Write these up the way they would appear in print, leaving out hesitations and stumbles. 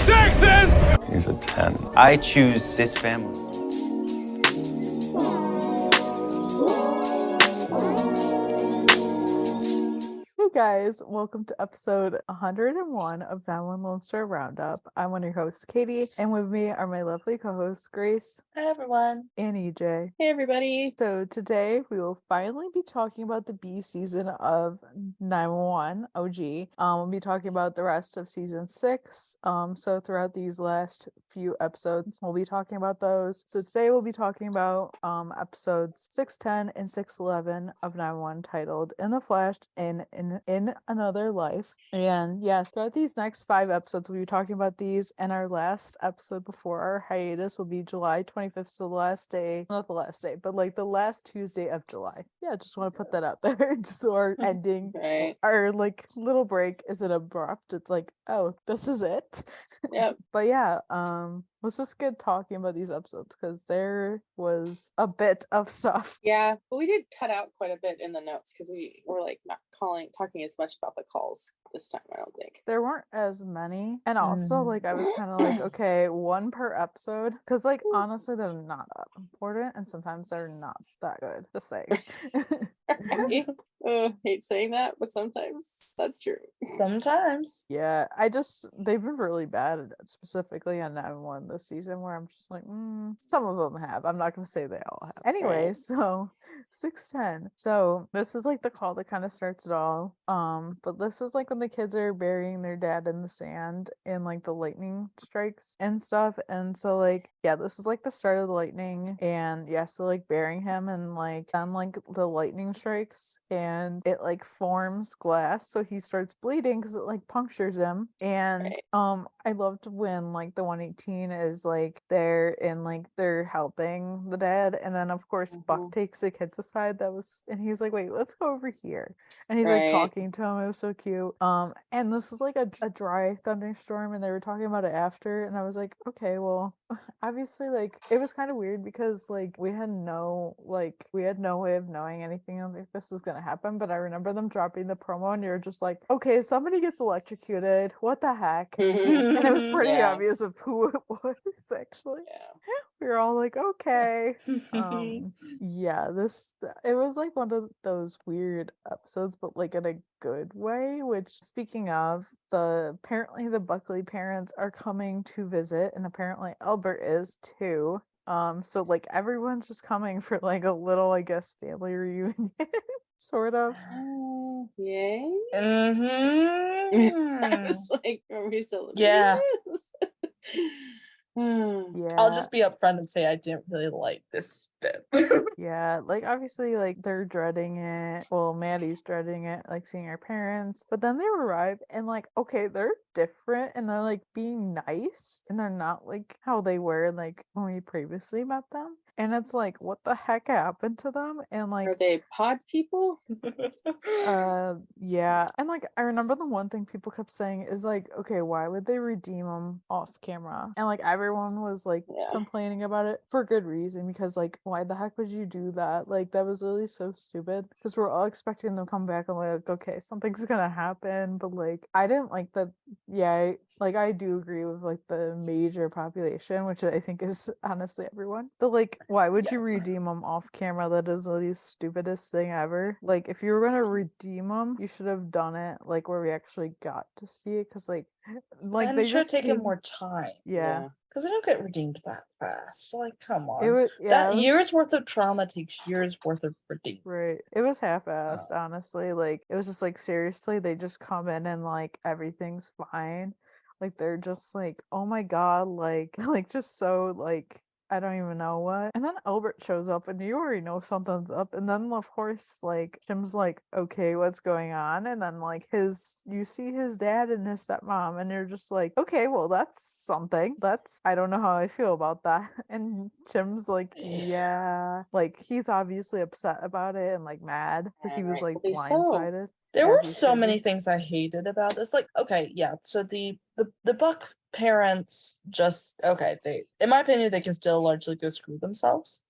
Texas! He's a 10. I choose this family. Hey guys, welcome to episode 101 of 911 Lone Star Roundup. I'm one of your hosts, Katie, and with me are my lovely co-hosts, Grace. Hi everyone. And EJ. Hey everybody. So today we will finally be talking about the B season of 911 OG. We'll be talking about the rest of season 6. So throughout these last few episodes, we'll be talking about those. So today we'll be talking about episodes 610 and 611 of 911 titled In the Flash in Another Life. And yes, throughout these next 5 episodes, we'll be talking about these, and our last episode before our hiatus will be July 25th, so the last day, not the last day, but like the last Tuesday of July. Yeah, just want to put that out there. Just so our ending, Right. our like little break isn't abrupt. It's like, oh, this is it. Yep. But yeah, let's just get talking about these episodes because there was a bit of stuff. Yeah, but we did cut out quite a bit in the notes because we were like not talking as much about the calls this time, I don't think. There weren't as many, and also like I was kind of like, okay, one per episode, because like honestly they're not that important, and sometimes they're not that good. Just saying. Hate saying that, but sometimes that's true. Sometimes. Yeah, they've been really bad at it, specifically on 911 this season, where I'm just like, some of them have. I'm not going to say they all have. Anyway, Right. so 610. So this is like the call that kind of starts it all. But this is like when the kids are burying their dad in the sand and like the lightning strikes and stuff. And so like, yeah, this is like the start of the lightning, and yeah, so like burying him, and like then like the lightning strikes and it like forms glass, so he starts bleeding because it like punctures him. And Right. I loved when like the 118 is like there and like they're helping the dad, and then of course Buck takes the kids aside, and he's like, wait, let's go over here, and he's like Right. talking to him. It was so cute. And this is like a dry thunderstorm, and they were talking about it after, and I was like, okay, well, obviously like it was kind of weird because like we had no way of knowing anything like this was gonna happen. But I remember them dropping the promo, and you're just like, okay, somebody gets electrocuted, what the heck? And it was pretty Yeah. obvious of who it was actually. Yeah. We were all like, okay. Yeah, it was like one of those weird episodes, but like in a good way. Which, speaking of, apparently the Buckley parents are coming to visit, and apparently Albert is too. So like everyone's just coming for like a little, I guess, family reunion. Sort of. Yay. Mm-hmm. I was like, are we celebrating Yeah. this? Yeah. I'll just be upfront and say I didn't really like this bit. Yeah, like obviously like they're dreading it. Well, Maddie's dreading it, like seeing her parents. But then they arrive and like, okay, they're different, and they're like being nice, and they're not like how they were like when we previously met them. And it's like, what the heck happened to them? And Are like, they pod people? yeah. And like I remember the one thing people kept saying is like, okay, why would they redeem them off camera? And like everyone was like complaining about it for good reason, because like, why the heck would you do that? Like that was really so stupid, because we're all expecting them to come back and like, okay, something's gonna happen. But like I didn't like that. Yeah, I do agree with like the major population, which I think is honestly everyone. But like, why would you redeem them off camera? That is the stupidest thing ever. Like, if you were gonna redeem them, you should have done it like where we actually got to see it, because like and they it should have just taken came... more time. Yeah. Because they don't get redeemed that fast. Like, come on. It was, that year's worth of trauma takes years worth of redeeming. Right. It was half-assed, honestly. Like, it was just like, seriously, they just come in and like everything's fine. Like they're just like, oh my god, like just so like, I don't even know what. And then Albert shows up, and you already know something's up. And then of course like Jim's like, okay, what's going on? And then like you see his dad and his stepmom, and you're just like, okay, well that's something. I don't know how I feel about that. And Jim's like, yeah, like he's obviously upset about it and like mad because he was like blindsided. There were so many things I hated about this. Like, okay, yeah, so the Buck parents just, okay, they, in my opinion, they can still largely go screw themselves.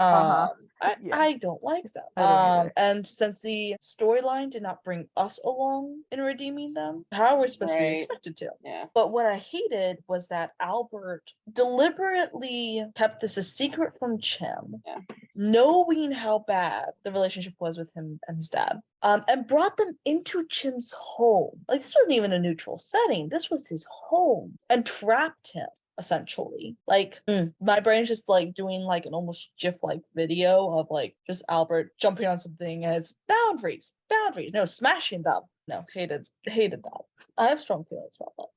Yeah. I don't like them. I don't either. And since the storyline did not bring us along in redeeming them, how are we supposed to be Right. expected to? Yeah. But what I hated was that Albert deliberately kept this a secret from Chim, Yeah. knowing how bad the relationship was with him and his dad, and brought them into Chim's home. Like, this wasn't even a neutral setting. This was his home, and trapped him. Essentially, like my brain's just like doing like an almost GIF-like video of like just Albert jumping on something and it's boundaries, no, smashing them. No, hated that. I have strong feelings about that.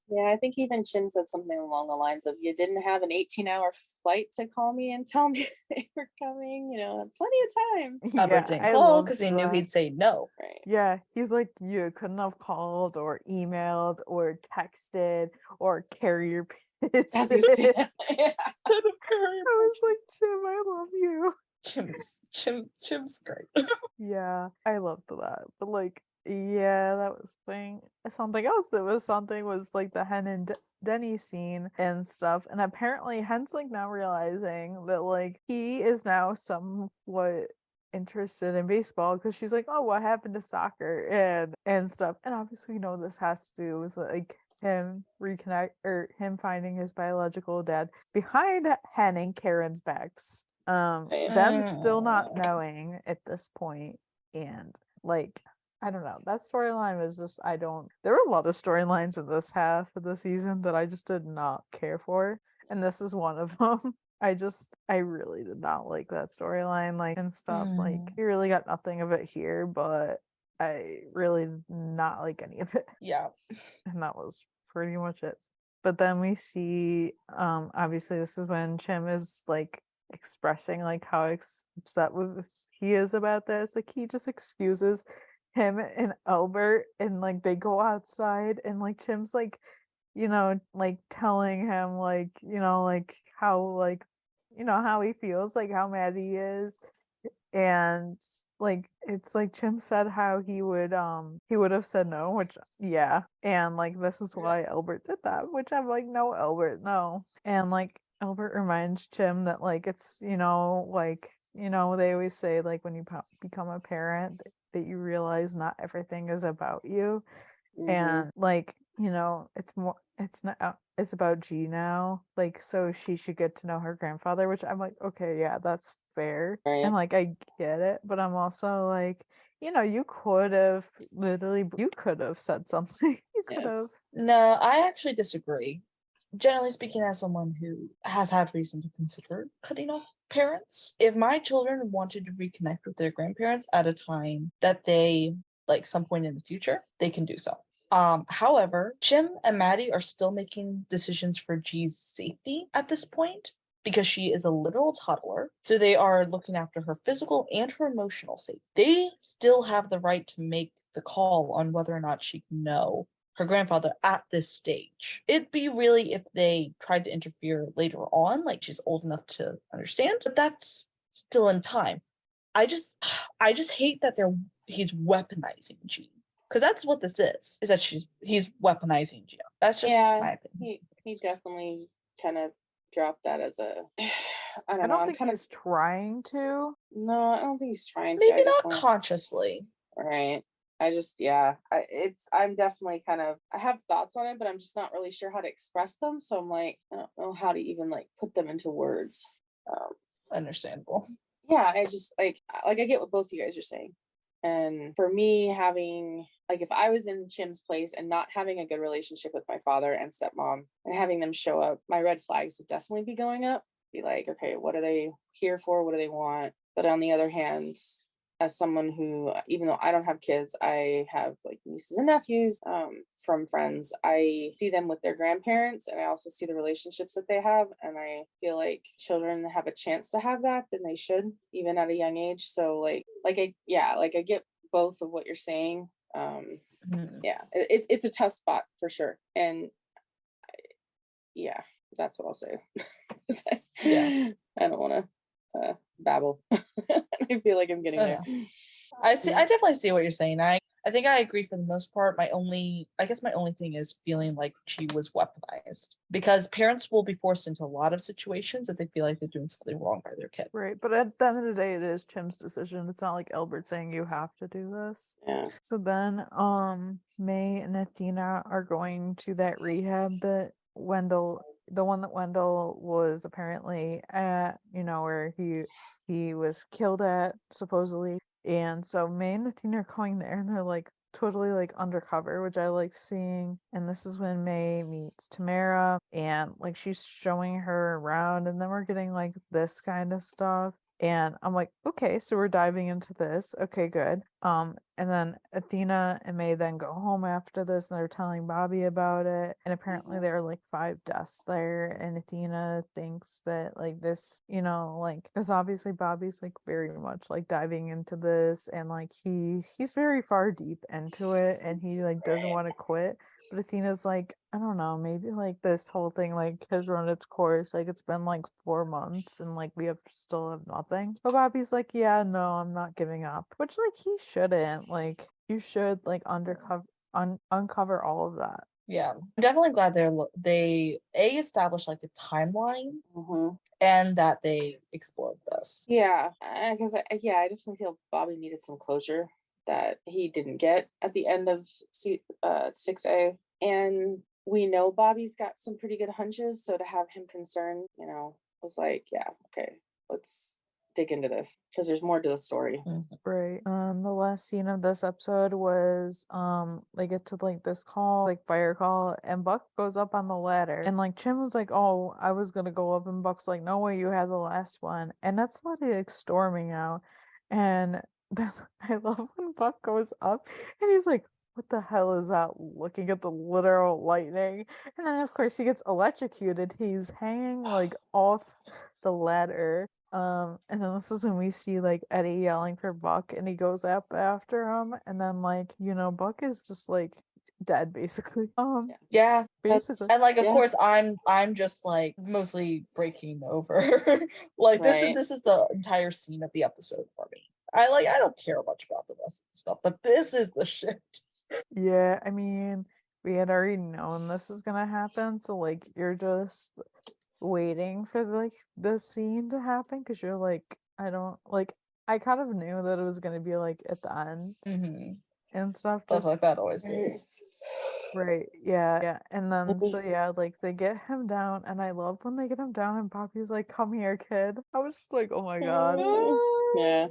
Yeah, I think even Chim said something along the lines of, you didn't have an 18-hour flight to call me and tell me they were coming, plenty of time. Albert didn't I call loved because he knew that. he'd say no. Right. Yeah, he's like, you couldn't have called or emailed or texted or carrier As you say that. Yeah. I was like, Chim, I love you. Chim's great. Yeah, I loved that. But like, yeah, that was something else that was something was like the Hen and Denny scene and stuff. And apparently Hen's like now realizing that like he is now somewhat interested in baseball because she's like, oh, what happened to soccer and stuff. And obviously, this has to do with like him him finding his biological dad behind Hen and Karen's backs. Them still not knowing at this point, and like I don't know, that storyline was just there were a lot of storylines in this half of the season that I just did not care for, and this is one of them. I really did not like that storyline, like, and stuff. Like, you really got nothing of it here, but I really did not like any of it. Yeah. And that was pretty much it. But then we see, obviously this is when Chim is like expressing like how upset he is about this. Like, he just excuses him and Albert, and like they go outside, and like Chim's like, like telling him like, like how like, how he feels, like how mad he is. And like it's like Chim said how he would have said no, which yeah, and like this is why Albert did that, which I'm like, no, Albert, no. And like Albert reminds Chim that like it's like they always say like when you become a parent that you realize not everything is about you. And like it's about G now, like, so she should get to know her grandfather, which I'm like, okay, yeah, that's fair. Right. And like I get it, but I'm also like, you could have said something. You could have. No, I actually disagree. Generally speaking, as someone who has had reason to consider cutting off parents, if my children wanted to reconnect with their grandparents at a time that they like some point in the future, they can do so. However, Chim and Maddie are still making decisions for G's safety at this point because she is a literal toddler. So they are looking after her physical and her emotional safety. They still have the right to make the call on whether or not she can know her grandfather at this stage. It'd be really if they tried to interfere later on, like she's old enough to understand, but that's still in time. I just hate that he's weaponizing G. Because that's what this is that he's weaponizing Gio. That's just my opinion. He definitely kind of dropped that as a I don't I know. don't think he's trying to. No, I don't think he's trying to. Maybe not consciously. Right. I'm definitely kind of, I have thoughts on it, but I'm just not really sure how to express them. So I'm like, I don't know how to even like put them into words. Understandable. Yeah, I just like I get what both you guys are saying. And for me, having like, if I was in Chim's place and not having a good relationship with my father and stepmom and having them show up, my red flags would definitely be going up. Be like, okay, what are they here for? What do they want? But on the other hand, as someone who, even though I don't have kids, I have like nieces and nephews from friends. I see them with their grandparents, and I also see the relationships that they have. And I feel like children have a chance to have that, then they should, even at a young age. So I get both of what you're saying. Yeah, it's a tough spot for sure. And yeah, that's what I'll say. Yeah, I don't want to babble. I feel like I'm getting there. I definitely see what you're saying. I I think I agree for the most part. My only thing is feeling like she was weaponized because parents will be forced into a lot of situations if they feel like they're doing something wrong by their kid. Right, but at the end of the day, it is Tim's decision. It's not like Albert saying you have to do this. Yeah. So then, May and Athena are going to that rehab that the one that Wendell was apparently at, where he was killed at supposedly. And so May and Athena are going there, and they're like totally like undercover, which I like seeing. And this is when May meets Tamara, and like she's showing her around, and then we're getting like this kind of stuff. And I'm like, okay, so we're diving into this. Okay, good. And then Athena and May then go home after this, and they're telling Bobby about it. And apparently there are like 5 deaths there. And Athena thinks that like this, like because obviously Bobby's like very much like diving into this, and like he's very far deep into it, and he like doesn't want to quit. But Athena's like, I don't know, maybe like this whole thing like has run its course. Like it's been like 4 months and like we still have nothing. But Bobby's like, yeah, no, I'm not giving up. Which like he shouldn't. Like you should like uncover all of that. Yeah, I'm definitely glad they established like a timeline Mhm. and that they explored this. Yeah, because I definitely feel Bobby needed some closure that he didn't get at the end of 6A, and we know Bobby's got some pretty good hunches. So to have him concerned, was like, yeah, okay, let's dig into this because there's more to the story. Right. The last scene of this episode was they get to like this call, like fire call, and Buck goes up on the ladder. And like Chim was like, oh, I was gonna go up, and Buck's like, no way, you had the last one. And that's literally like storming out. And then I love when Buck goes up and he's like, what the hell is that? Looking at the literal lightning. And then of course he gets electrocuted. He's hanging like off the ladder. And then this is when we see like Eddie yelling for Buck, and he goes up after him, and then like Buck is just like dead basically. Yeah, Basically. and like of Yeah. course I'm just like mostly breaking over. Like Right. this is the entire scene of the episode for me. I don't care much about the rest of the stuff, but this is the shit. Yeah, I mean, we had already known this was gonna happen, so like you're just waiting for like the scene to happen because you're like, I don't like. I kind of knew that it was gonna be like at the end and stuff. Stuff Just like that always is. right, yeah. And then so yeah, like they get him down, and I love when they get him down and Poppy's like, come here, kid. I was just like, oh my god. Yeah.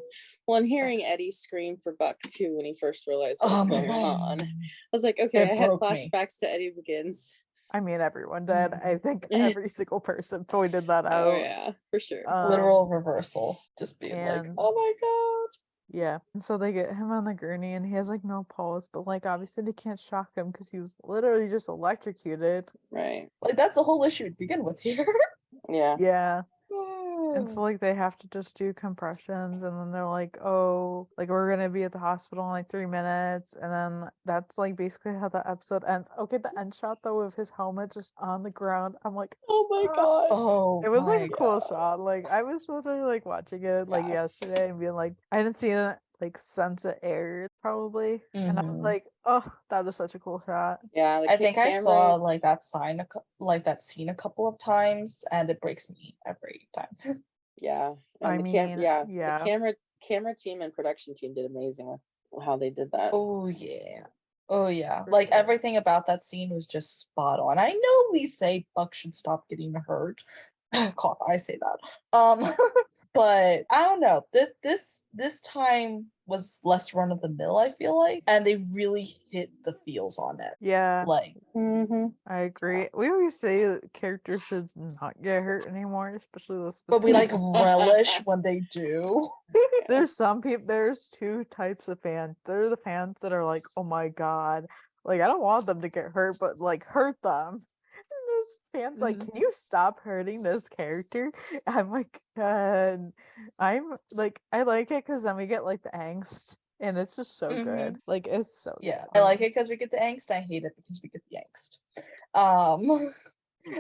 Well, and hearing Eddie scream for Buck too when he first realized what was going on, I was like, okay, It I had broke me. flashbacks to Eddie Begins. I mean, everyone did. I think every single person pointed that out. Oh yeah, for sure. Literal reversal. Just being like, and- oh my god. Yeah. And so they get him on the gurney, and he has like no pulse, but like obviously they can't shock him because he was literally just electrocuted. Right. Like that's the whole issue to begin with here. Yeah. Yeah. And so like they have to just do compressions, and then they're like, oh, like we're gonna be at the hospital in like 3 minutes, and then that's like basically how the episode ends. Okay, the end shot though of his helmet just on the ground, I'm like, Oh my god. Oh, it was like my a cool God. shot. Like I was literally like watching it like Yeah. yesterday and being like, I didn't see it like since it aired probably, and I was like, oh, that was such a cool shot. Yeah. I think I saw like that scene a couple of times, and it breaks me every time. Yeah. I And mean, yeah. yeah. The camera team and production team did amazing with how they did that. Oh yeah. Oh yeah. Like everything about that scene was just spot on. I know we say Buck should stop getting hurt. Cough, I say that. But I don't know. This time was less run of the mill, I feel like. And they really hit the feels on it. Yeah, Like I agree. We always say that characters should not get hurt anymore, especially those. but we like specific- relish when they do. There's some people. There's 2 types of fans. There are the fans that are like, "Oh my god, like I don't want them to get hurt, but like hurt them." And there's fans like, "Can you stop hurting this character?" I'm like, I'm like, I like it because then we get like the angst, and it's just so good. Like it's so Yeah, good. I like it because we get the angst. I hate it because we get the angst.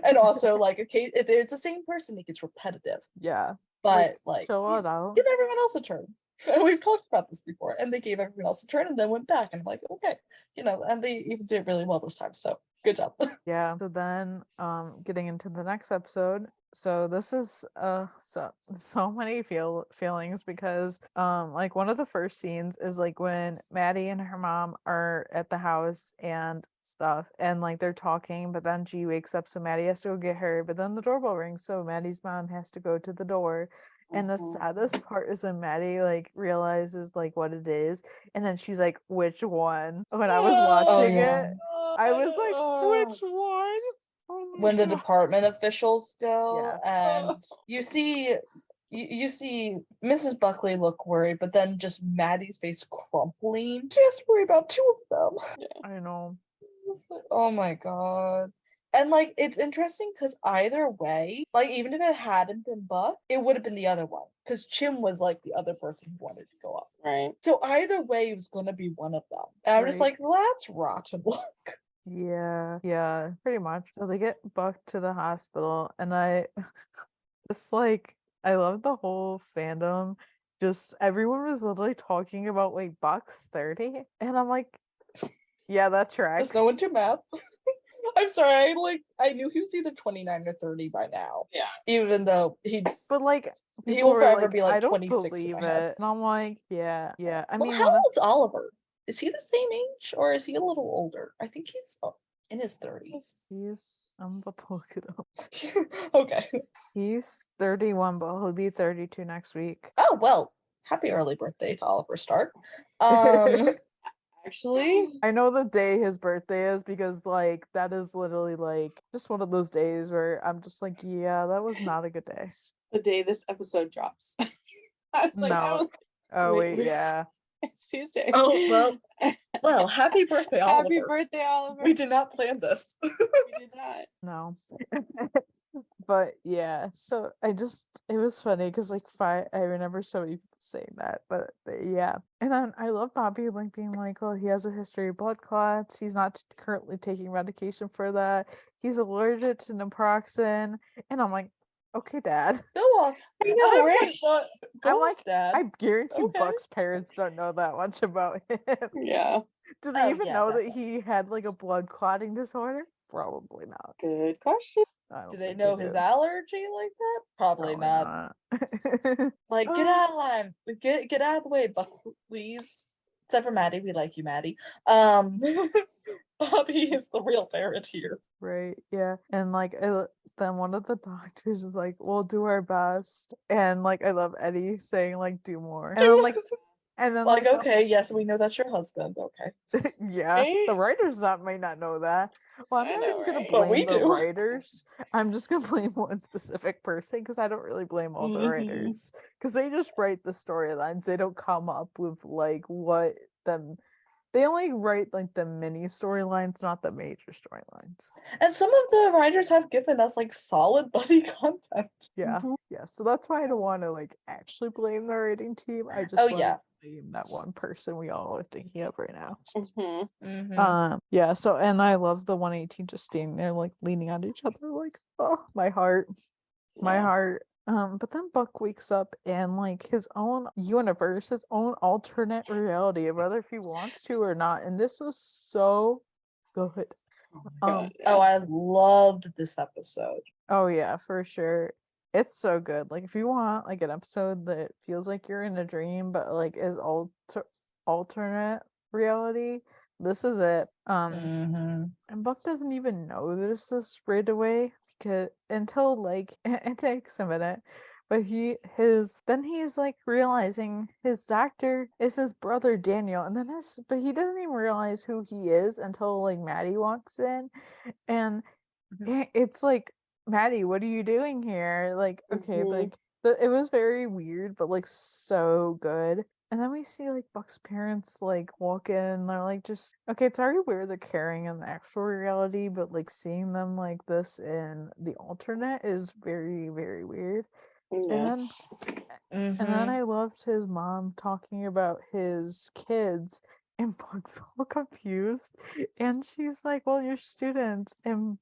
And also like, okay, if it's the same person, it gets repetitive. Yeah, But like, chill it out. give everyone else a turn. And we've talked about this before, and they gave everyone else a turn and then went back, and I'm like, okay, and they even did really well this time, so good job. Yeah. So then getting into the next episode. So this is so many feelings because like one of the first scenes is like when Maddie and her mom are at the house and stuff, and like they're talking, but then G wakes up, so Maddie has to go get her, but then the doorbell rings, so Maddie's mom has to go to the door. And the saddest part is when Maddie like realizes like what it is, and then she's like, "Which one?" When I was watching yeah. it, I was like, "Which one?" Oh my When the God. department officials go, Yeah. and you see Mrs. Buckley look worried, but then just Maddie's face crumpling. She has to worry about two of them. I know. It's like, oh my god. And like it's interesting because either way, like even if it hadn't been Buck, it would have been the other one. Because Chim was like the other person who wanted to go up. Right. So either way it was gonna be one of them. And I'm just Right. like, that's rotten luck. Yeah, pretty much. So they get bucked to the hospital, and I just like I love the whole fandom. Just everyone was literally talking about like Buck's 30, and I'm like, yeah, that tracks. Does no one do math? I'm sorry, I knew he was either 29 or 30 by now. Yeah. Even though But like he people will were forever like, be like I don't 26 in believe my head. it, and I'm like, yeah. I Well, mean, how old's Oliver? Is he the same age or is he a little older? I think he's in his 30s. I'm about to look it up. Okay. He's 31, but he'll be 32 next week. Oh well, happy early birthday to Oliver Stark. Actually, I know the day his birthday is because like that is literally like just one of those days where I'm just like, yeah, that was not a good day. the day this episode drops. I was like, No. Oh wait, yeah. It's Tuesday. Oh well, happy birthday, Oliver. Happy birthday, Oliver. We did not plan this. We did not. No. But yeah, so it was funny because like I remember so many people saying that, but yeah. And then I love Bobby like being like, well, he has a history of blood clots. He's not currently taking medication for that. He's allergic to naproxen, and I'm like, okay, Dad. Go off. I know, right? Go I'm off, like, Dad. I guarantee Okay. Buck's parents don't know that much about him. Yeah. Do they Oh, even yeah, know that definitely. he had like a blood clotting disorder? Probably not. Good question. I don't Do they think know his do. allergy like that? Probably not. Like, get out of line. Get out of the way, Buck, please. Except for Maddie. We like you, Maddie. Bobby is the real parent here. Right, yeah. And like then one of the doctors is like, we'll do our best. And like I love Eddie saying like do more. And I'm like, and then Like, like okay, yes, we know that's your husband. Okay. yeah, Right? the writers might not know that. Well, I'm I not know, even gonna right? But we blame the do. writers. I'm just gonna blame one specific person because I don't really blame all the Mhm. writers because they just write the storylines. They don't come up with like what them. They only write like the mini storylines, not the major storylines. And some of the writers have given us like solid buddy content. Yeah, yeah. So that's why I don't want to like actually blame the writing team. I just Oh, want yeah. to blame that one person we all are thinking of right now. Mm-hmm. Yeah. So and I love the 118 just standing there like leaning on each other, like oh my heart. But then Buck wakes up and like his own universe, his own alternate reality, whether if he wants to or not. And this was so good. God, Oh, I loved this episode. Oh yeah, for sure. It's so good. Like if you want like an episode that feels like you're in a dream but like is alternate reality, this is it. Mhm. And Buck doesn't even notice this right away because until like it takes a minute. But then he's like realizing his doctor is his brother Daniel, and then but he doesn't even realize who he is until like Maddie walks in, and it's like, Maddie, what are you doing here? Like, okay, like it was very weird, but like so good. And then we see like Buck's parents like walk in and they're like just okay, it's already weird they're carrying in the actual reality, but like seeing them like this in the alternate is very, very weird. Yeah. And then I loved his mom talking about his kids, and Buck's all confused. And she's like, well, you're students, and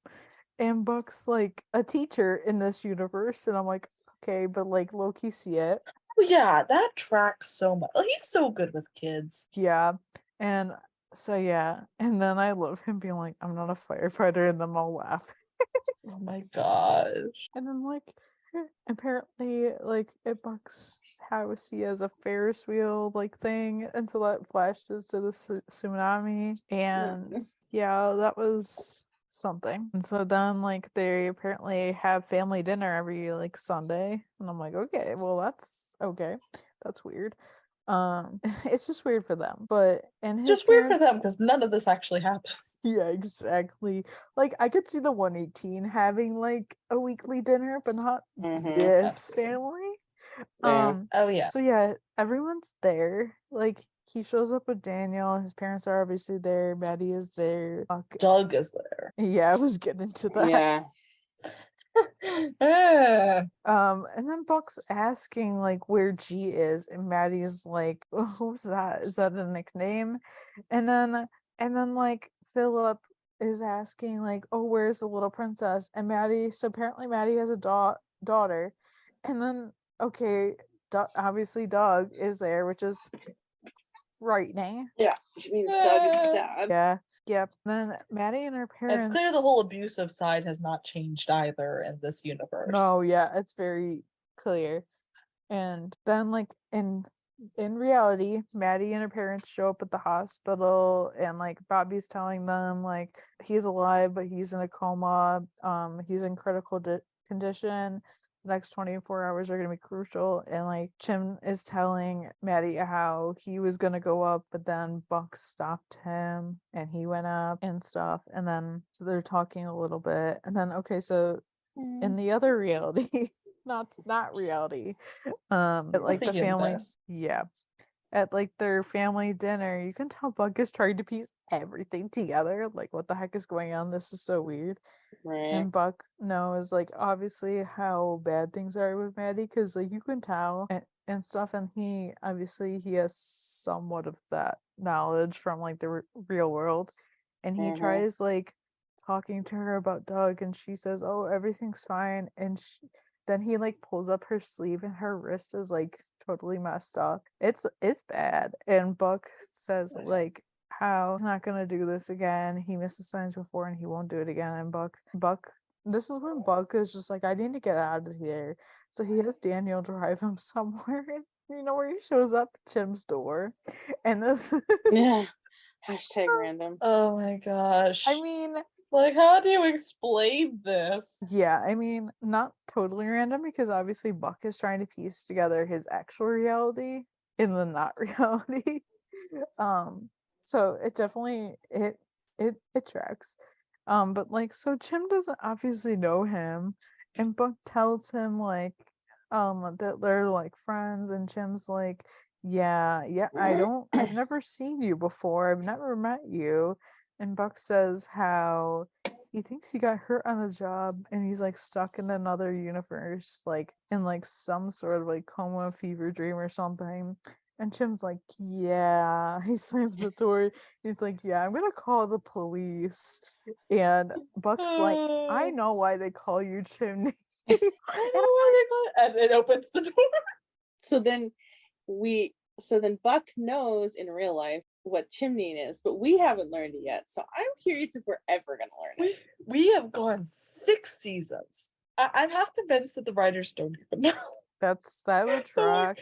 Buck's like a teacher in this universe. And I'm like, okay, but like Loki see it. yeah, that tracks so much. He's so good with kids. Yeah. And so yeah. And then I love him being like, I'm not a firefighter, and then I'll laugh. Oh my gosh. And then like apparently like at Buck's house he has a Ferris wheel like thing, and so that flashes to the tsunami, and yeah, that was something. And so then like they apparently have family dinner every like Sunday, and I'm like, okay, well that's okay. That's weird. It's just weird for them. But and his Just weird for parents, them because none of this actually happened. yeah, exactly. Like I could see the 118 having like a weekly dinner, but not this family. Yeah. Oh yeah. So yeah, everyone's there. Like he shows up with Daniel. His parents are obviously there. Maddie is there. Doug is there. Yeah, I was getting to that. Yeah. And then Buck's asking like where G is, and Maddie's like, oh, who's that? Is that a nickname? And then like Philip is asking like, oh, where's the little princess? And Maddie, so apparently Maddie has a daughter. And then okay, obviously Doug is there, which is frightening. Yeah. Which means Doug is dad. Yeah. Yep. Then Maddie and her parents. It's clear the whole abusive side has not changed either in this universe. No, yeah, it's very clear. And then like in reality, Maddie and her parents show up at the hospital, and like Bobby's telling them like he's alive but he's in a coma. He's in critical condition. The next 24 hours are going to be crucial, and like Jim is telling Maddie how he was going to go up, but then Buck stopped him and he went up and stuff. And then so they're talking a little bit, and then okay, so in the other reality, not reality, at like the family, yeah, at like their family dinner, you can tell Buck is trying to piece everything together. Like, what the heck is going on? This is so weird. Right. And Buck knows like obviously how bad things are with Maddie, because like you can tell and stuff, and he obviously he has somewhat of that knowledge from like the real world, and he tries like talking to her about Doug, and she says, oh, everything's fine, and then he like pulls up her sleeve, and her wrist is like totally messed up. It's bad. And Buck says like how he's not gonna do this again. He missed the signs before and he won't do it again. And Buck this is when Buck is just like, I need to get out of here. So he has Daniel drive him somewhere, you know, where he shows up at Jim's door. And this Yeah. Hashtag random. Oh my gosh. I mean, like, how do you explain this? yeah, I mean, not totally random, because obviously Buck is trying to piece together his actual reality in the not reality. So it definitely it tracks. But like, so Jim doesn't obviously know him, and Buck tells him like that they're like friends, and Jim's like, yeah, I've never seen you before, I've never met you. And Buck says how he thinks he got hurt on the job, and he's like stuck in another universe, like in like some sort of like coma fever dream or something. And Jim's like, yeah. He slams the door. He's like, yeah, I'm gonna call the police. And Buck's like, I know why they call you Chimney. I know why they call it. And it opens the door. So then Buck knows in real life what chimney is, but we haven't learned it yet. So I'm curious if we're ever gonna learn it. We have gone 6 seasons. I'm half convinced that the writers don't even know. That would track.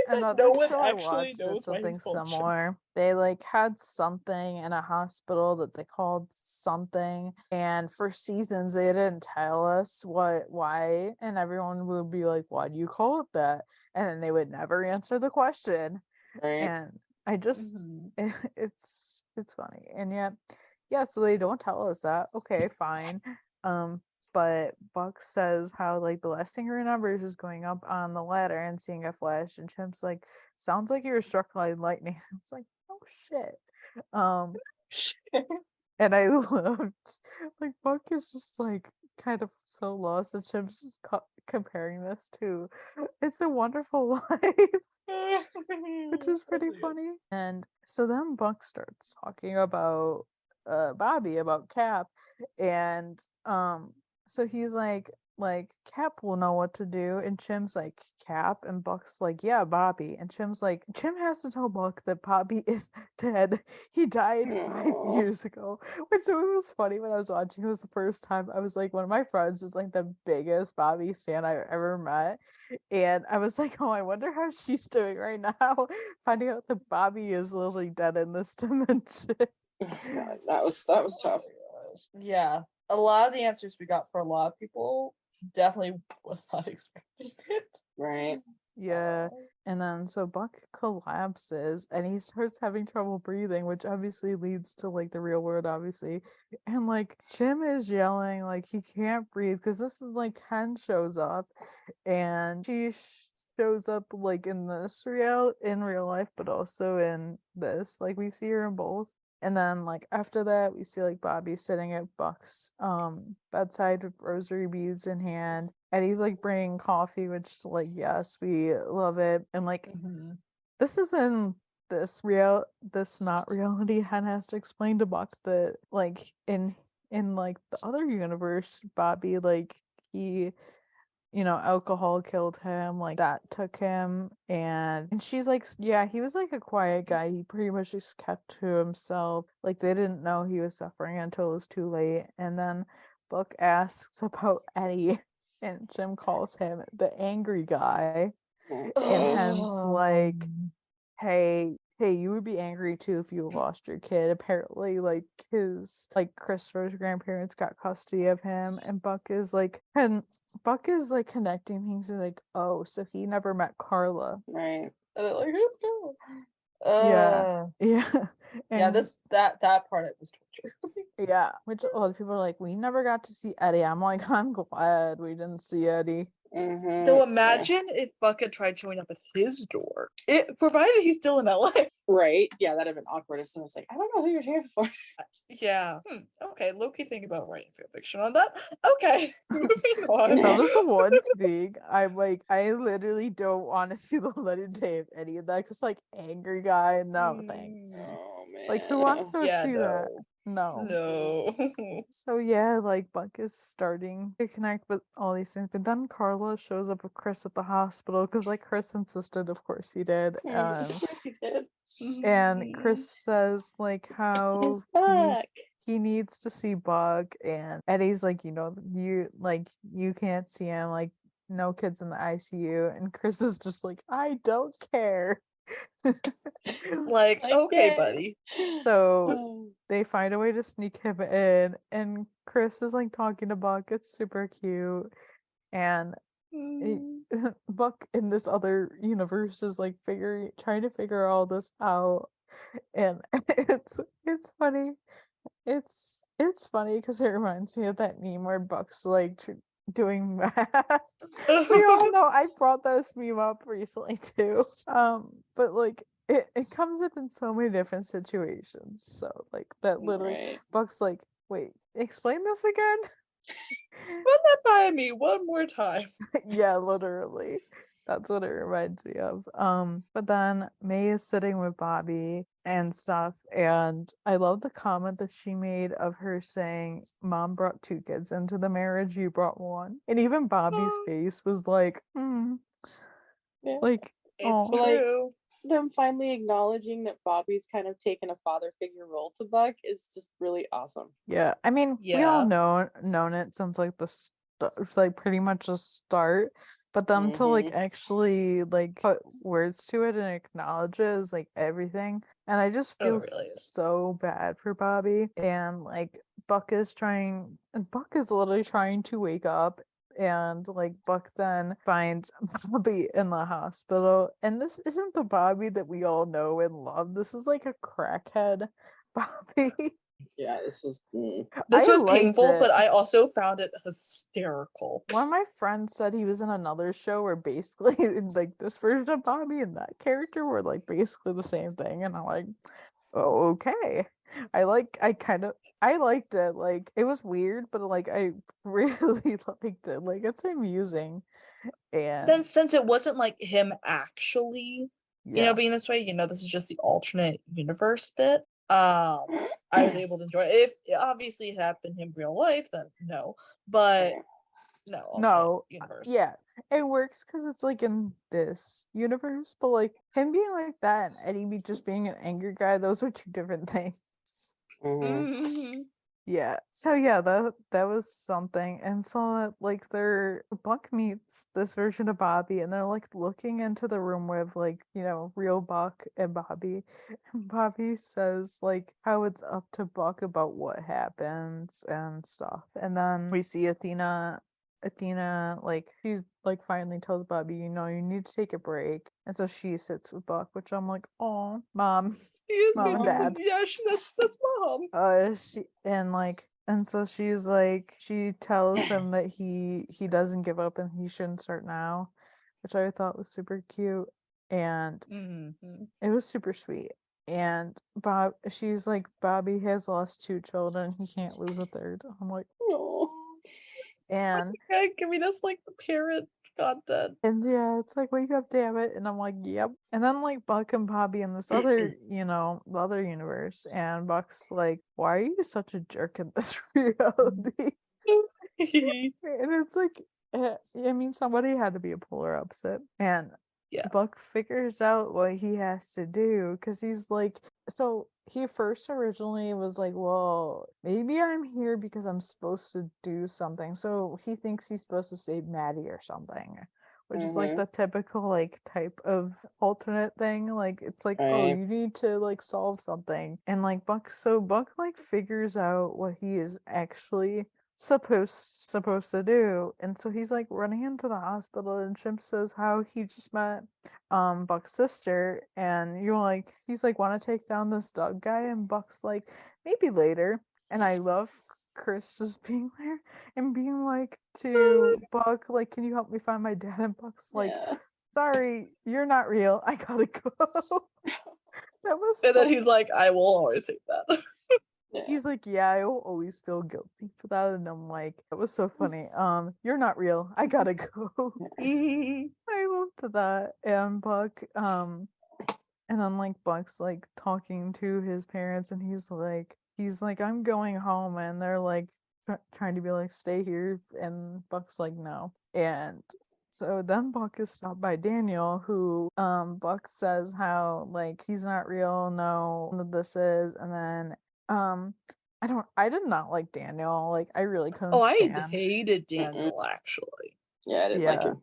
Another no one show I actually watched did knows why something he's called similar. They like had something in a hospital that they called something, and for seasons they didn't tell us why, and everyone would be like, why do you call it that? And then they would never answer the question. Right. And I just it's funny. And yet, yeah, so they don't tell us that. Okay, fine. But Buck says how like the last thing he remembers is going up on the ladder and seeing a flash, and Chim's like, sounds like you were struck by lightning. It's like, oh shit. And I loved like Buck is just like kind of so lost, and Chim's just comparing this to It's a Wonderful Life, which is pretty funny. And so then Buck starts talking about Bobby, about Cap, and so he's like Cap will know what to do, and Chim's like Cap, and Buck's like, yeah, Bobby, and Chim's like, Chim has to tell Buck that Bobby is dead. He died 5 years ago, which it was funny when I was watching. It was the first time I was like, one of my friends is like the biggest Bobby stan I ever met, and I was like, oh, I wonder how she's doing right now, finding out that Bobby is literally dead in this dimension. God, that was tough. Yeah. A lot of the answers we got for a lot of people definitely was not expecting it. Right. Yeah. And then so Buck collapses and he starts having trouble breathing, which obviously leads to like the real world, obviously. And like Jim is yelling like he can't breathe because this is like Ken shows up and she shows up like in real life, but also in this. Like we see her in both. And then like after that we see like Bobby sitting at Buck's bedside with rosary beads in hand. And he's like bringing coffee, which like yes, we love it. And like this is in this not reality. Hen has to explain to Buck that like in like the other universe, Bobby like he alcohol killed him, like that took him, and she's like, yeah, he was like a quiet guy. He pretty much just kept to himself. Like they didn't know he was suffering until it was too late. And then Buck asks about Eddie, and Jim calls him the angry guy. And Hen's like, hey, you would be angry too if you lost your kid. Apparently, like Christopher's grandparents got custody of him, and Buck is like connecting things and like, oh, so he never met Carla. Right. And they're like, who's Carla? Yeah. Yeah, And that part it was torture. yeah, which a lot of people are like, we never got to see Eddie. I'm like, I'm glad we didn't see Eddie. So imagine if Buck had tried showing up at his door. It provided he's still in LA. Right. Yeah, that'd have been awkward if someone was like, I don't know who you're here for. Yeah. Okay. Low-key think about writing fiction on that. Okay. Moving on. That was the one thing I'm like, I literally don't want to see the light day of any of that because like angry guy, no thanks. Oh man. Like who wants to see that? No. So yeah, like Buck is starting to connect with all these things, but then Carla shows up with Chris at the hospital because like Chris insisted, of course he did. Of course he did. And Chris says like how he needs to see Buck, and Eddie's like, you can't see him, like no kids in the ICU, and Chris is just like, I don't care. Like, okay, buddy. So they find a way to sneak him in, and Chris is like talking to Buck. It's super cute, and Buck in this other universe is like trying to figure all this out, and it's funny. It's funny because it reminds me of that meme where Buck's like doing math. We all know I brought this meme up recently too. But like it comes up in so many different situations. So like that literally Buck's like, wait, explain this again? Run that by me one more time. Yeah, literally. That's what it reminds me of. But then May is sitting with Bobby and stuff, and I love the comment that she made of her saying, Mom brought 2 kids into the marriage, you brought 1. And even Bobby's face was like, Yeah. It's true. Like, them finally acknowledging that Bobby's kind of taken a father figure role to Buck is just really awesome. Yeah, I mean, we all known it since like like pretty much the start. But them to like actually like put words to it and acknowledge it is like everything. And I just feel so bad for Bobby. And like Buck is literally trying to wake up. And like Buck then finds Bobby in the hospital. And this isn't the Bobby that we all know and love. This is like a crackhead Bobby. Yeah, this was painful, but I also found it hysterical. One of my friends said he was in another show where basically like this version of Bobby and that character were like basically the same thing, and I'm like, oh, okay. I liked it. Like it was weird, but like I really liked it. Like it's amusing. And since it wasn't like him actually being this way, this is just the alternate universe bit. I was able to enjoy it. If obviously it had been him real life, then no. But no, I'll say No, universe. yeah, it works because it's like in this universe, but like him being like that and Eddie be just being an angry guy, those are two different things. Mhm. Yeah. So yeah, that was something. And so like their Buck meets this version of Bobby and they're like looking into the room with like, real Buck and Bobby. And Bobby says like how it's up to Buck about what happens and stuff. And then we see Athena, like, she's like finally tells Bobby, you need to take a break. And so she sits with Buck, which I'm like, oh, mom, He is mom and basically, dad. yeah, that's mom. And so she's like, she tells him that he doesn't give up and he shouldn't start now, which I thought was super cute. And Mhm. it was super sweet. And she's like, Bobby has lost 2 children. He can't lose a third. I'm like, No. That's and okay, giving us like the parent content. yeah, it's like, wake up, damn it. And I'm like, yep. And then like Buck and Bobby in this other, the other universe, and Buck's like, why are you such a jerk in this reality? And it's like, I mean, somebody had to be a polar opposite. And Yeah. Buck figures out what he has to do because he's like, so he first originally was like, well, maybe I'm here because I'm supposed to do something. So he thinks he's supposed to save Maddie or something, which is like the typical like type of alternate thing. Like it's like, oh, Right. you need to like solve something. And like Buck like figures out what he is actually supposed to do. And so he's like running into the hospital and Chimp says how he just met Buck's sister, and he's like, want to take down this Doug guy? And Buck's like, maybe later. And I love Chris just being there and being like to Buck, like, can you help me find my dad? And Buck's like, Yeah. sorry, you're not real, I gotta go. That was And then so he's like, I will always hate that. He's like, yeah, I will always feel guilty for that. And I'm like, that was so funny. You're not real, I gotta go. Mhm. I loved that. And Buck, and then like Buck's like talking to his parents and he's like, I'm going home, and they're like trying to be like, stay here, and Buck's like, no. And so then Buck is stopped by Daniel, who Buck says how like he's not real, no, none of this is. And then I did not like Daniel. Like I really couldn't Oh, I stand. hated Daniel actually. Yeah, I didn't like Yeah, him.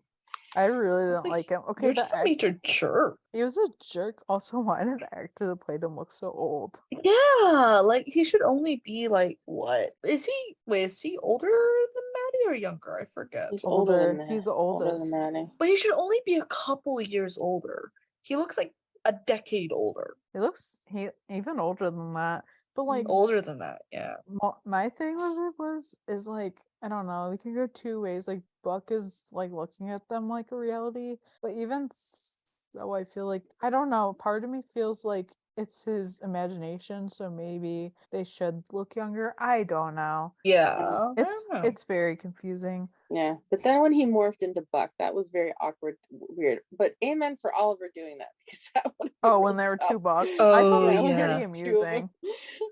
I really It's didn't like, like him. Okay, you're just a major jerk. he was a jerk. Also, why did the actor that played him look so old? Yeah, like he should only be like, what is he? Wait, is he older than Maddie or younger? I forget. He's older than that. He's the Older than oldest. Maddie. But he should only be a couple years older. He looks like a decade older. He even older than that. But like Older than that, yeah. my thing with it is like, I don't know, we can go two ways. Like Buck is like looking at them like a reality, but even so, I feel like, I don't know, part of me feels like it's his imagination, so maybe they should look younger. I don't know. Yeah. I don't know. It's very confusing. Yeah, but then when he morphed into Buck, that was very awkward, weird. But amen for Oliver doing that because that would have been Oh, when really there were two tough. Bucks. Oh, I thought it was yeah. pretty Two of them. amusing.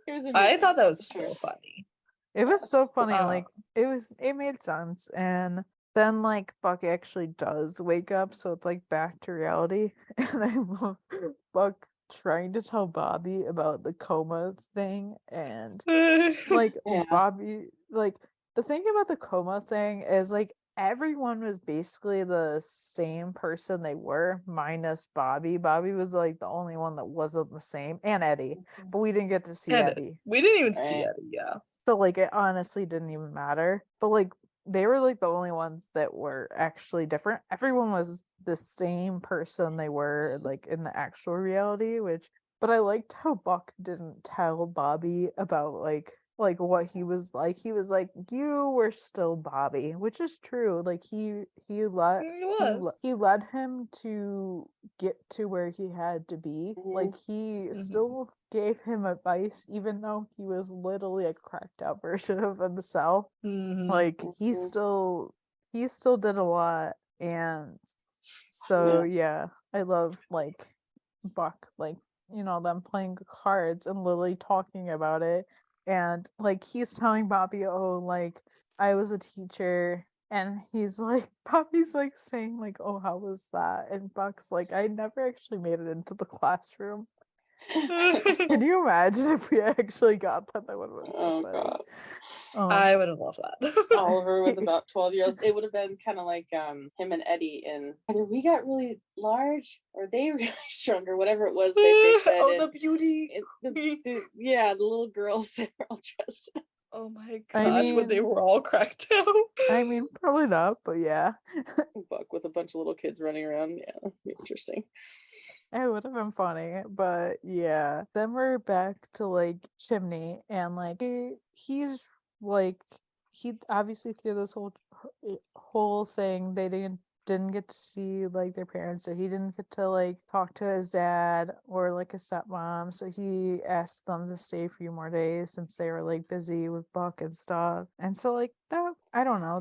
It was I amusing. thought that was so funny. It was so Yes. funny. Like it made sense. And then like Buck actually does wake up, so it's like back to reality. And I love Buck trying to tell Bobby about the coma thing, and like Yeah. Bobby, like, the thing about the coma thing is like everyone was basically the same person they were, minus Bobby. Bobby was like the only one that wasn't the same, and Eddie, but we didn't get to see And Eddie. we didn't even see Right. Eddie, yeah. So like it honestly didn't even matter. But like they were like the only ones that were actually different. Everyone was the same person they were like in the actual reality, but I liked how Buck didn't tell Bobby about like what he was like. He was like, you were still Bobby, which is true. Like he let He was. he led him to get to where he had to be. Like he still gave him advice, even though he was literally a cracked out version of himself. Like he still did a lot. And so yeah, I love like Buck like them playing cards and Lily talking about it. And like he's telling Bobby, oh, like I was a teacher. And he's like, Bobby's like saying, like, oh, how was that? And Buck's like, I never actually made it into the classroom. Can you imagine if we actually got that? That would have been so Oh funny. god. I would have loved that. Oliver with about 12 years. It would have been kind of like him and Eddie in either we got really large or they really shrunk or whatever it was they said. Oh, the beauty. Yeah, the little girls that were all dressed up. Oh my I gosh, when they mean- were all cracked out. I mean, probably not, but yeah. Buck with a bunch of little kids running around. Yeah, that'd be interesting. It would have been funny, but yeah. Then we're back to like Chimney, and like he's like he obviously through this whole thing they didn't get to see like their parents, so he didn't get to like talk to his dad or like his stepmom. So he asked them to stay a few more days since they were like busy with Buck and stuff. And so like that, I don't know.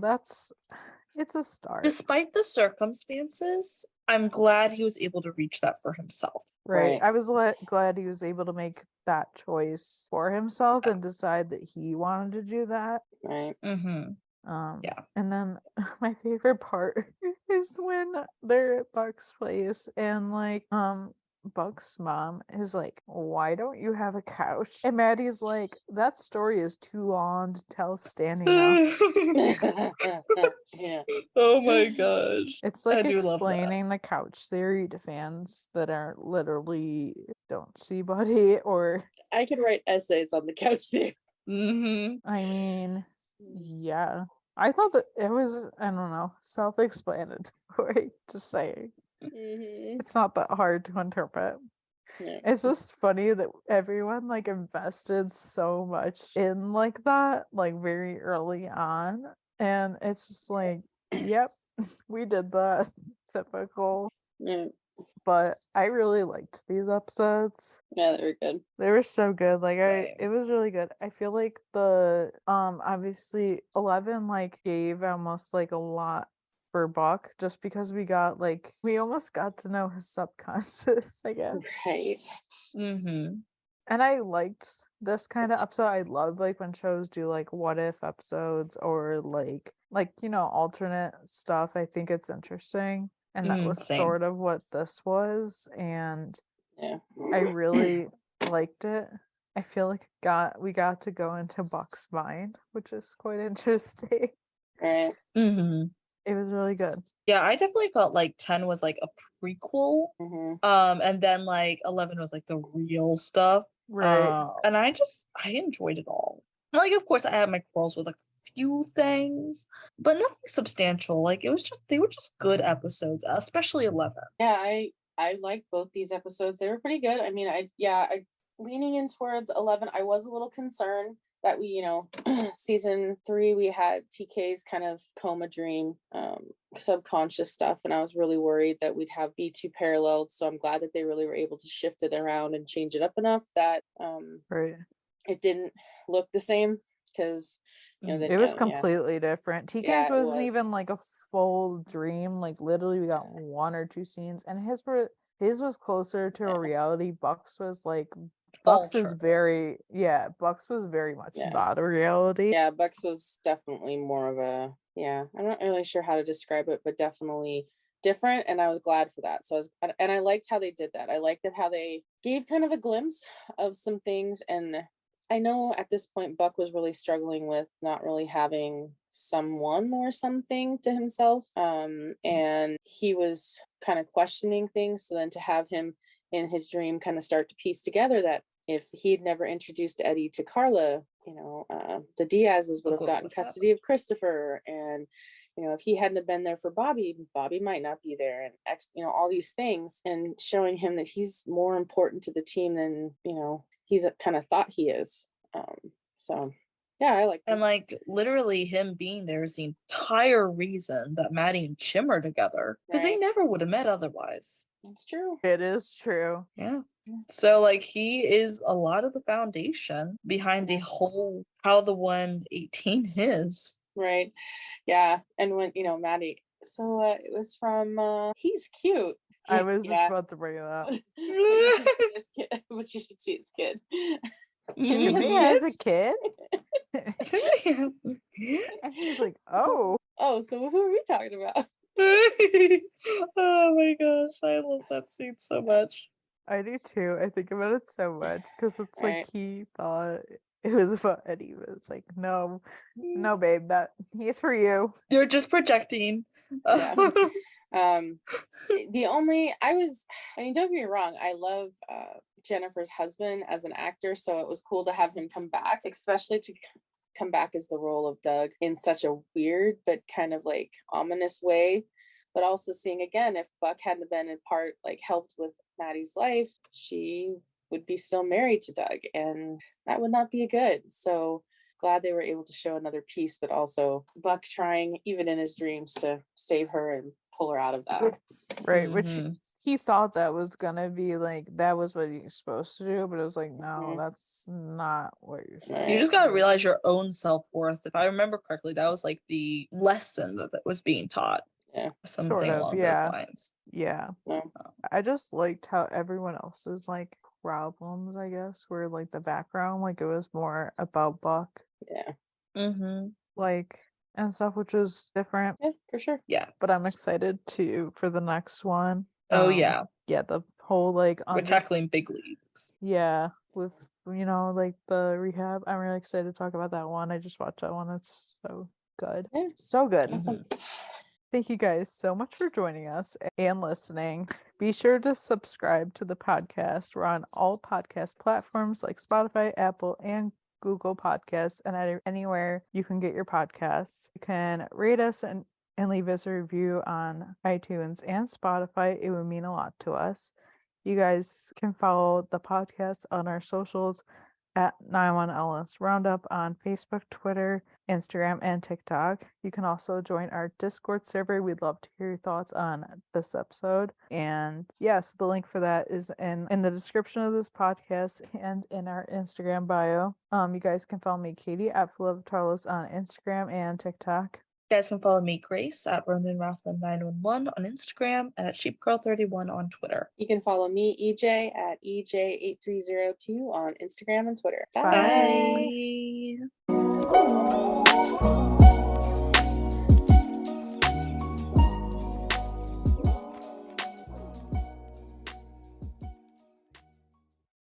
It's a start. Despite the circumstances, I'm glad he was able to reach that for himself. Right. Right. I was glad he was able to make that choice for himself and decide that he wanted to do that. Right. Mm-hmm. Yeah. And then my favorite part is when they're at Buck's place and like Buck's mom is like, why don't you have a couch? And Maddie's like, that story is too long to tell standing up. Yeah. Oh my gosh. It's I like do love that. explaining the couch theory to fans that are literally don't see Buddy or I could write essays on the couch there. Mm-hmm. I mean, yeah. I thought that it was, I don't know, self-explanatory, just saying. Mm-hmm. It's not that hard to interpret. Yeah. It's just funny that everyone like invested so much in like that, like very early on. And it's just like, yep, we did that. Typical. Yeah. But I really liked these episodes. Yeah, they were good. They were so good. Like Same. it was really good. I feel like the obviously 11 like gave almost like a lot for Buck just because we almost got to know his subconscious, I guess. Right. Mm-hmm. And I liked this kind of episode. I love like when shows do like what if episodes or like alternate stuff. I think it's interesting. And that was Same. sort of what this was. And Yeah. I really liked it. I feel like we got to go into Buck's mind, which is quite interesting. Right. Mm-hmm. It was really good. Yeah, I definitely felt like 10 was like a prequel. Mm-hmm. And then like 11 was like the real stuff. Right. And I enjoyed it all. Like, of course, I had my quarrels with a few things, but nothing substantial. Like, they were just good episodes, especially 11. Yeah, I liked both these episodes. They were pretty good. I mean, I leaning in towards 11. I was a little concerned that we, season 3 we had TK's kind of coma dream, subconscious stuff, and I was really worried that we'd have be too paralleled. So I'm glad that they really were able to shift it around and change it up enough that Right. it didn't look the same because It was completely different. TK's Yeah, it wasn't was. even like a full dream. Like literally we got 1 or 2 scenes, and his was closer to a reality. Bucks was Bucks was very much Yeah. not a reality. Yeah, Bucks was definitely more of I'm not really sure how to describe it, but definitely different, and I was glad for that. So I liked how they did that. I liked it how they gave kind of a glimpse of some things, and I know at this point Buck was really struggling with not really having someone or something to himself, and he was kind of questioning things. So then to have him in his dream kind of start to piece together that if he had never introduced Eddie to Carla, the Diazes would have gotten custody of Christopher, and if he hadn't have been there for Bobby might not be there, and all these things, and showing him that he's more important to the team than he's kind of thought he is. So yeah, I like that. And like literally him being there is the entire reason that Maddie and Chim are together, because they Right. never would have met otherwise. It's true. It is true. Yeah. So like he is a lot of the foundation behind the whole how the 118 is. Right. Yeah. And when Maddie, so it was from he's cute. I was just Yeah. about to bring it up. But you should see his kid. Jimmy has a kid? And he's like, oh. Oh, so who are we talking about? Oh my gosh, I love that scene so much. I do too. I think about it so much because it's like Right. he thought it was about Eddie, but it's like, no, babe, that he's for you. You're just projecting. Yeah. The only I mean, don't get me wrong, I love Jennifer's husband as an actor, so it was cool to have him come back, especially to come back as the role of Doug in such a weird but kind of like ominous way. But also seeing again, if Buck hadn't been in part like helped with Maddie's life, she would be still married to Doug, and that would not be good. So glad they were able to show another piece, but also Buck trying even in his dreams to save her and pull her out of that. Right, which Mhm. he thought that was gonna be like that was what he's supposed to do, but it was like, no, Mhm. that's not what you're supposed Right. You to just gotta do. realize your own self-worth. If I remember correctly, that was like the lesson that was being taught. Yeah. Something Sort of, along yeah. those lines. Yeah. So, I just liked how everyone else's like problems, I guess, were like the background, like it was more about Buck, yeah. Mm-hmm. like and stuff, which is different. Yeah, for sure. Yeah. But I'm excited for the next one. Oh yeah. Yeah, the whole like We're tackling big leagues. yeah, with like the rehab. I'm really excited to talk about that one. I just watched that one. It's so good. Yeah. So good. Awesome. Thank you guys so much for joining us and listening. Be sure to subscribe to the podcast. We're on all podcast platforms like Spotify, Apple, and Google Podcasts, and anywhere you can get your podcasts. You can rate us and leave us a review on iTunes and Spotify. It would mean a lot to us. You guys can follow the podcast on our socials at 91LS Roundup on Facebook, Twitter, Instagram, and TikTok. You can also join our Discord server. We'd love to hear your thoughts on this episode. And yes, the link for that is in the description of this podcast and in our Instagram bio. You guys can follow me, Katie, at Tarlos on Instagram and TikTok. You guys can follow me, Grace, at RonanRathman911 on Instagram and at SheepGirl31 on Twitter. You can follow me, EJ, at EJ8302 on Instagram and Twitter. Bye. Bye.